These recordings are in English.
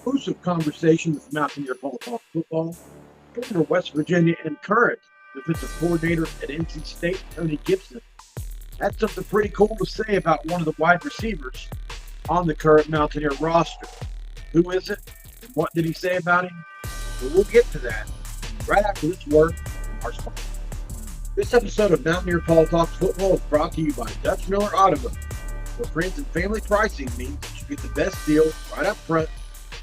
Exclusive conversation with Mountaineer Ball Talk Football, former West Virginia and current defensive coordinator at NC State, Tony Gibson, had something pretty cool to say about one of the wide receivers on the current Mountaineer roster. Who is it? And what did he say about him? Well, we'll get to that right after this word from our sponsor. This episode of Mountaineer Ball Talks Football is brought to you by Dutch Miller Automotive, where friends and family pricing means that you get the best deal right up front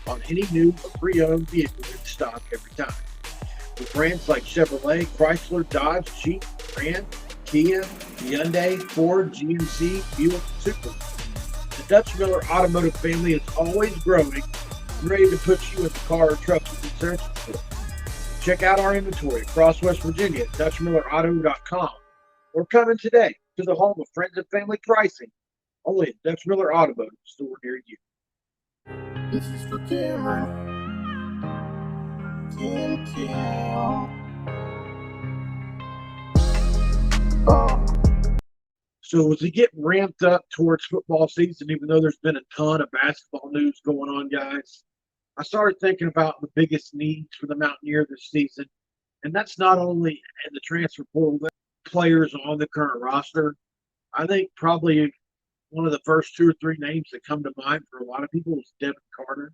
on any new or pre-owned vehicle in stock every time. With brands like Chevrolet, Chrysler, Dodge, Jeep, Ram, Kia, Hyundai, Ford, GMC, Buick, Super. The Dutch Miller Automotive family is always growing and ready to put you in the car or truck you've been searching for. Check out our inventory across West Virginia at DutchMillerAuto.com or come in today to the home of friends and family pricing only at Dutch Miller Automotive store near you. This is for Cameron. So as we get ramped up towards football season, even though there's been a ton of basketball news going on, guys, I started thinking about the biggest needs for the Mountaineer this season. And that's not only in the transfer portal, but players on the current roster. I think probably one of the first two or three names that come to mind for a lot of people is Devin Carter,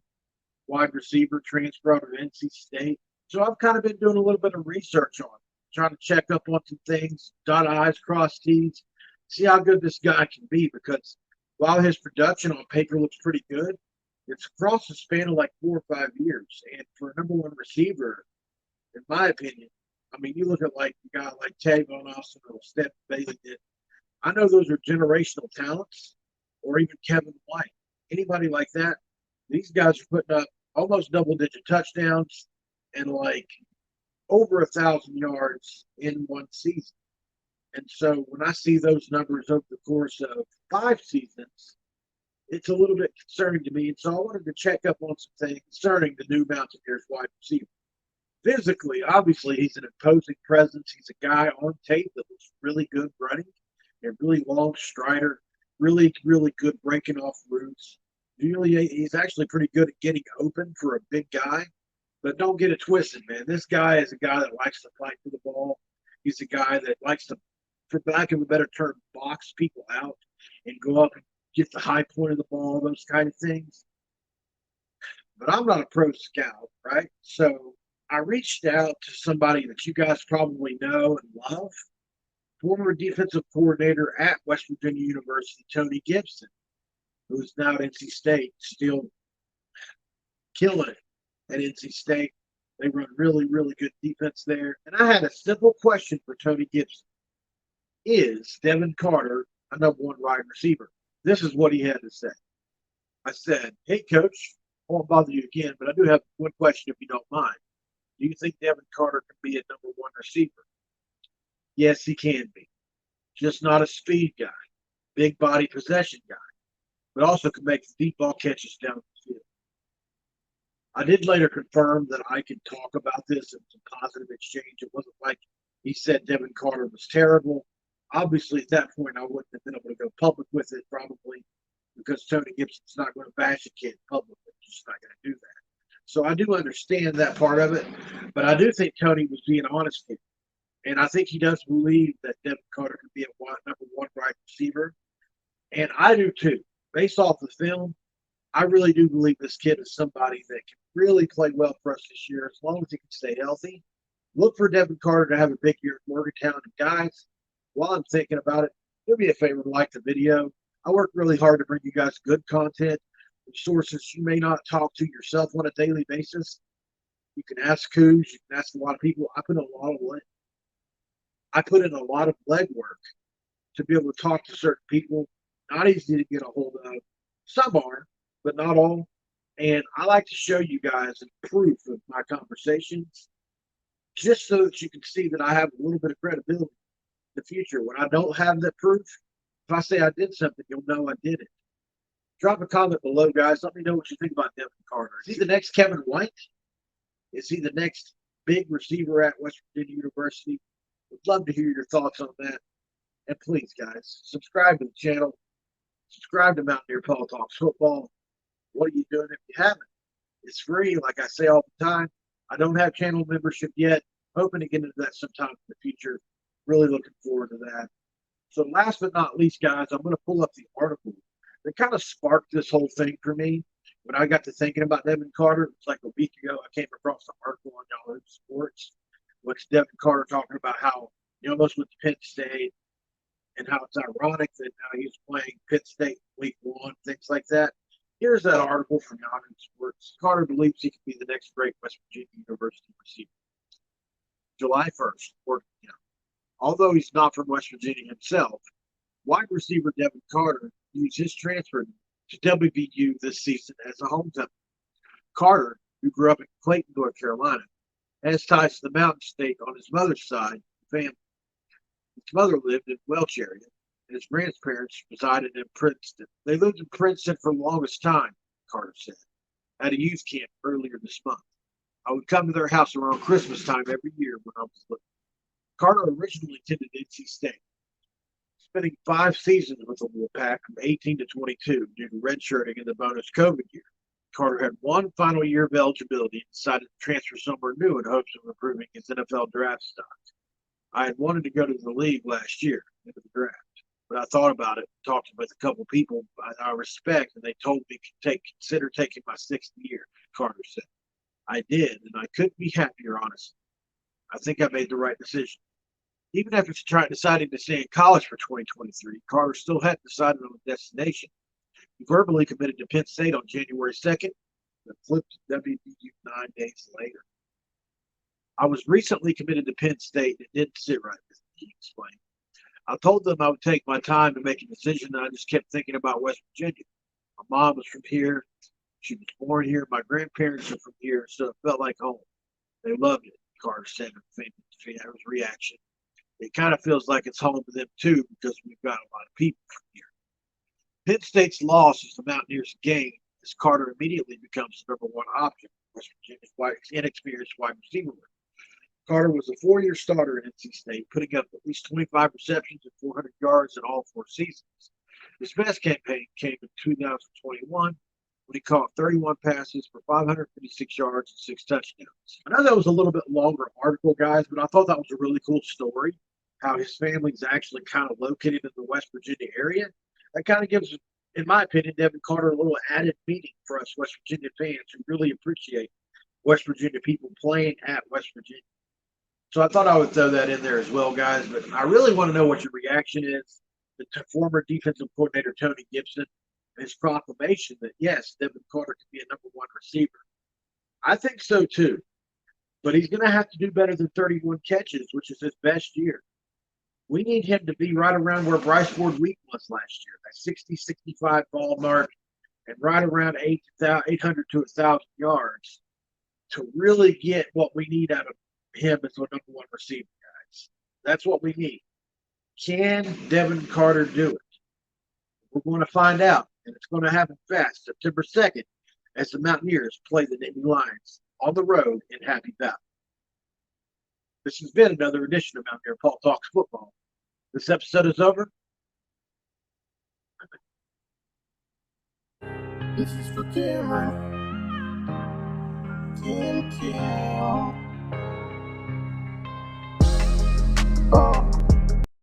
wide receiver, transfer out of NC State. So I've kind of been doing a little bit of research on it, trying to check up on some things, dot I's, cross T's, see how good this guy can be. Because while his production on paper looks pretty good, it's across the span of like 4 or 5 years. And for a number one receiver, in my opinion, I mean, you look at like a guy like Tavon Austin or Steph Bailey did. I know those are generational talents, or even Kevin White. Anybody like that, these guys are putting up almost double-digit touchdowns and like over 1,000 yards in one season. And so when I see those numbers over the course of 5 seasons, it's a little bit concerning to me. And so I wanted to check up on some things concerning the new Mountaineers wide receiver. Physically, obviously, he's an imposing presence. He's a guy on tape that was really good running, a really long strider, really, really good breaking off routes. Really, he's actually pretty good at getting open for a big guy. But don't get it twisted, man. This guy is a guy that likes to fight for the ball. He's a guy that likes to, for lack of a better term, box people out and go up and get the high point of the ball, those kind of things. But I'm not a pro scout, right? So I reached out to somebody that you guys probably know and love, former defensive coordinator at West Virginia University, Tony Gibson, who's now at NC State, still killing it at NC State. They run really, really good defense there. And I had a simple question for Tony Gibson. Is Devin Carter a number one wide receiver? This is what he had to say. I said, hey, coach, I won't bother you again, but I do have one question if you don't mind. Do you think Devin Carter can be a number one receiver? Yes, he can be. Just not a speed guy, big body possession guy, but also can make deep ball catches down the field. I did later confirm that I could talk about this in some positive exchange. It wasn't like he said Devin Carter was terrible. Obviously, at that point, I wouldn't have been able to go public with it probably because Tony Gibson's not going to bash a kid publicly. He's just not going to do that. So I do understand that part of it, but I do think Tony was being honest here. And I think he does believe that Devin Carter can be a number one wide receiver. And I do too. Based off the film, I really do believe this kid is somebody that can really play well for us this year as long as he can stay healthy. Look for Devin Carter to have a big year at Morgantown. And guys, while I'm thinking about it, do me a favor and like the video. I work really hard to bring you guys good content from sources you may not talk to yourself on a daily basis. You can ask Coos, you can ask a lot of people. I put in a lot of legwork to be able to talk to certain people. Not easy to get a hold of. Some are, but not all. And I like to show you guys proof of my conversations just so that you can see that I have a little bit of credibility in the future. When I don't have that proof, if I say I did something, you'll know I did it. Drop a comment below, guys. Let me know what you think about Devin Carter. Is he the next Kevin White? Is he the next big receiver at West Virginia University? Would love to hear your thoughts on that. And please, guys, subscribe to the channel. Subscribe to Mountaineer Paul Talks Football. What are you doing if you haven't? It's free, like I say all the time. I don't have channel membership yet. Hoping to get into that sometime in the future. Really looking forward to that. So last but not least, guys, I'm going to pull up the article that kind of sparked this whole thing for me. When I got to thinking about Devin Carter, it was like a week ago, I came across an article on Yahoo Sports, which Devin Carter talking about how he almost went to Penn State and how it's ironic that now he's playing Penn State week one, things like that. Here's that article from Yahoo Sports. Carter believes he could be the next great West Virginia University receiver. July 1st, although he's not from West Virginia himself, wide receiver Devin Carter used his transfer to WVU this season as a homecoming. Carter, who grew up in Clayton, North Carolina, has ties to the Mountain State on his mother's side of the family. His mother lived in Welch area, and his grandparents resided in Princeton. They lived in Princeton for the longest time, Carter said, at a youth camp earlier this month. I would come to their house around Christmas time every year when I was little. Carter originally attended NC State, spending 5 seasons with the Wolfpack from 18 to 22 due to redshirting in the bonus COVID year. Carter had one final year of eligibility and decided to transfer somewhere new in hopes of improving his NFL draft stock. I had wanted to go to the league last year into the draft, but I thought about it, talked with a couple people I respect, and they told me to consider taking my 6th year, Carter said. I did, and I couldn't be happier, honestly. I think I made the right decision. Even after deciding to stay in college for 2023, Carter still hadn't decided on a destination. He verbally committed to Penn State on January 2nd, but flipped to WVU 9 days later. I was recently committed to Penn State and it didn't sit right with me, he explained. I told them I would take my time to make a decision, and I just kept thinking about West Virginia. My mom was from here. She was born here. My grandparents are from here, so it felt like home. They loved it, Carter said in his reaction. It kind of feels like it's home to them too because we've got a lot of people from here. Penn State's loss as the Mountaineers gain as Carter immediately becomes the number 1 option for West Virginia's inexperienced wide receiver. Carter was a 4-year starter at NC State, putting up at least 25 receptions and 400 yards in all 4 seasons. His best campaign came in 2021 when he caught 31 passes for 556 yards and 6 touchdowns. I know that was a little bit longer article, guys, but I thought that was a really cool story, how his family's actually kind of located in the West Virginia area. That kind of gives, in my opinion, Devin Carter a little added meaning for us West Virginia fans who really appreciate West Virginia people playing at West Virginia. So I thought I would throw that in there as well, guys, but I really want to know what your reaction is to former defensive coordinator Tony Gibson, his proclamation that, yes, Devin Carter can be a number 1 receiver. I think so too, but he's going to have to do better than 31 catches, which is his best year. We need him to be right around where Bryce Ford Wheat was last year, that 60-65 ball mark, and right around 800 to 1,000 yards to really get what we need out of him as a number 1 receiver, guys. That's what we need. Can Devin Carter do it? We're going to find out. And it's going to happen fast, September 2nd, as the Mountaineers play the Nittany Lions on the road in Happy Valley. This has been another edition of Mountaineer Paul Talks Football. This episode is over. This is for Cameron. Cam.